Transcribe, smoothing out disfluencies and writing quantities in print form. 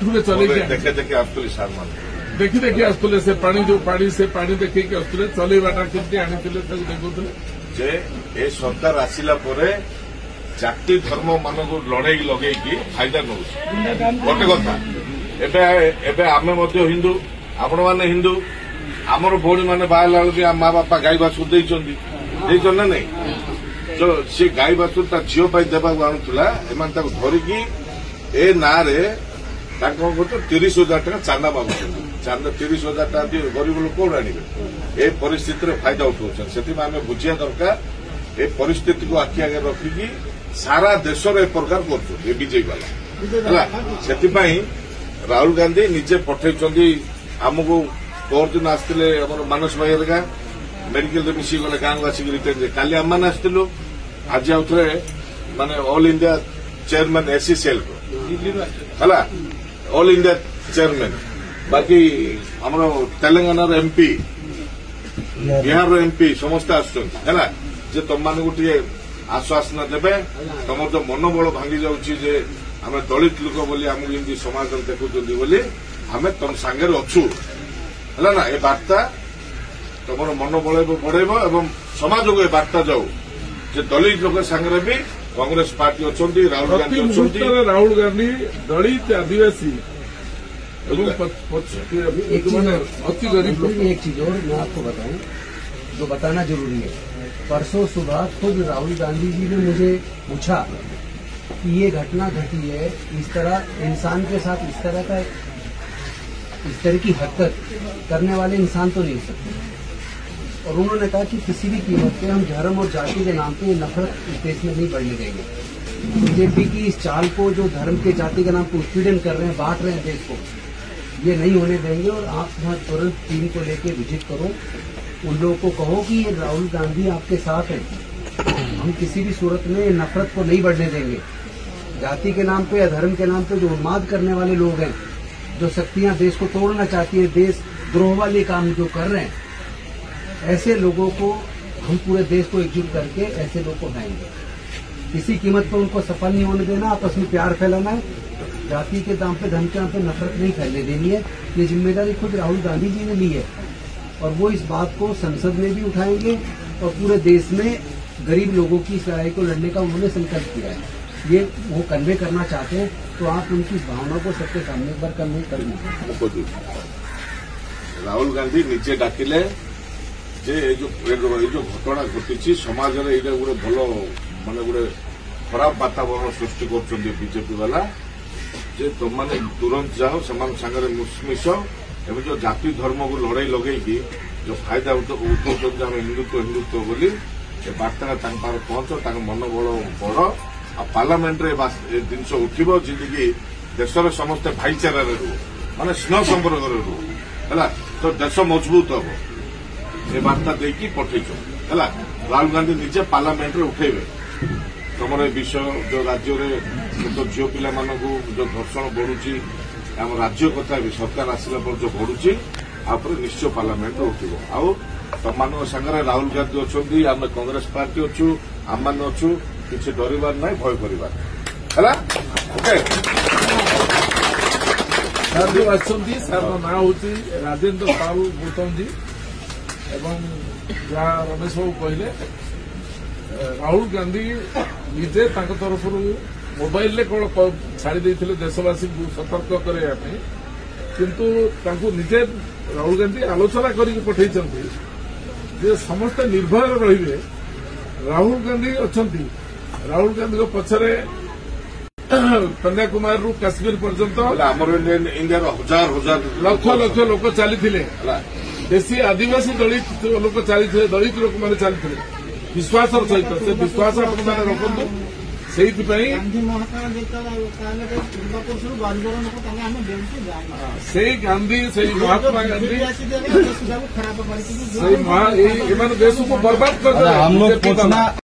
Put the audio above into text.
Bathroom चले देखे देखे आसुले सार मान देखी देखी आसुले से पानी जो पानी से पानी देखिए आसुले चलेबाटा केमती आनिथिले देखुଥିଲେ जे ए सरकार आसिला परे जाति धर्म मानक लड़ाई लगेगी फायदा नौ गोटे कथा एबे आमे मध्य हिंदू आपण माने हिंदू आमर भौणी माने बाहला बेलू माँ बापा गाई बाछुर देना नहीं जो सी गाई बाछुर ता झील देवा आणुला एम धरिकी ए ना 30,000 टका चांदा मागुଛନ୍ତି चांदा 30,000 टका गरीब लोक कौन आने ए परिस्थिति फायदा उठाउछन से आम बुझिया दरकार ए परिस्थिति को आखि आगे रखिकी सारा देश ए प्रकार कर बीजेपी वाला से राहुल गांधी निजे पठे आमको पर दिन आसते मानस भाई हेरिका मेडिकल मिसी गले गाँव को आसिक रिटर्न काली आम मैंने आसलु आज आउ थे माने ऑल इंडिया चेयरमैन एससीसीएल है ऑल इंडिया चेयरमैन बाकी आम तेलंगाना एमपी बिहार एमपी समस्त आसुला जे तुम मान गोटे आश्वासन देवे तुम जो मनोबल भांगी जाऊँगी आम दलित लोक बोली आमको जमी समाज देखुं बोली आम तुम सांगे अच्छु है ना ये बार्ता तुम मनोबल बढ़ेब और समाज को बार्ता जाऊ जे दलित लोक सांगे भी कांग्रेस पार्टी अच्छा राहुल गांधी अच्छा राहुल गांधी दलित आदिवासी अति गरीब लोग। एक चीज और मैं आपको बताऊं जो बताना जरूरी है। परसों सुबह खुद राहुल गांधी जी ने मुझे पूछा कि ये घटना घटी है, इस तरह इंसान के साथ इस तरह की हरकत करने वाले इंसान तो नहीं हो सकते। और उन्होंने कहा कि किसी भी कीमत पे हम धर्म और जाति के नाम पे नफरत इस देश में नहीं बढ़ने देंगे। बीजेपी की इस चाल को जो धर्म के जाति के नाम पे उत्पीड़न कर रहे हैं, बांट रहे हैं देश को, ये नहीं होने देंगे। और आप वहाँ तुरंत टीम को लेके विजिट करो, उन लोगों को कहो कि ये राहुल गांधी आपके साथ है, हम किसी भी सूरत में नफरत को नहीं बढ़ने देंगे। जाति के नाम पे या धर्म के नाम पे जो उन्माद करने वाले लोग हैं, जो शक्तियां देश को तोड़ना चाहती है, देश द्रोह वाले काम जो कर रहे हैं, ऐसे लोगों को हम पूरे देश को एकजुट करके ऐसे लोग को हटाएंगे। किसी कीमत पर उनको सफल नहीं होने देना, आपस में प्यार फैलाना है, जाति के दाम पे धर्म के नाम पे नफरत नहीं फैलने देनी है। ये जिम्मेदारी खुद राहुल गांधी जी ने ली है और वो इस बात को संसद में भी उठाएंगे और पूरे देश में गरीब लोगों की इस लड़ाई को लड़ने का उन्होंने संकल्प किया है। ये वो कन्वे करना चाहते हैं तो आप उनकी भावना को सबके सामने एक बार कन्वे कर राहुल गांधी नीचे डाकिले जे जो घटना घटी समाज में ये गोटे भल माने गोटे खराब वातावरण सृष्टि कर बीजेपी वाला जे तुम मैंने तुरंत जाओ सागर मिश एवं जो जाति धर्म को लड़ाई लगे जो फायदा उठाऊ हिंदुत्व बोली बार्ता पहुंच मनोबल बढ़ आ पार्लियामेंट जिनस उठब जी देशर समस्त भाईचारा रू माने स्नेह संपर्क रू है तो देश मजबूत हम ये बार्ता देकी पठेच है राहुल गांधी निजे पार्लियामेंट उठेबे तुम विषय जो राज्य में तो झील पिला जो धर्षण बढ़ुची आम राज्य कथा भी सरकार आसला पर जो बढ़ुची आप निश्चय पार्लियामेंट उठब आउ तुम मान सागर राहुल गांधी अच्छा आम कांग्रेस पार्टी अच्छु आम मैंने अच्छु किसी डरबार ना भय कर ओके सर जो अच्छी सर ना हूँ राजेंद्र पाल गौतम जी एवं जहाँ रमेश बाबू कहले राहुल गांधी निजे तरफ मोबाइल कौन छाड़ी देशवासी को सतर्क करने किंतु निजे राहुल गांधी आलोचना करके पठे समस्त निर्भय रे राहुल गांधी अच्छा राहुल गांधी को पछरे कन्याकुमारी रू काश्मीर पर्यंत इंडिया हजार हजार लक्ष लक्ष लोक चली देशी आदिवासी दलित लोक चली दलित लोक मैंने चली विश्वास सहित से विश्वास आपने रखु से गांधी से महात्मा गांधी देश को बर्बाद कर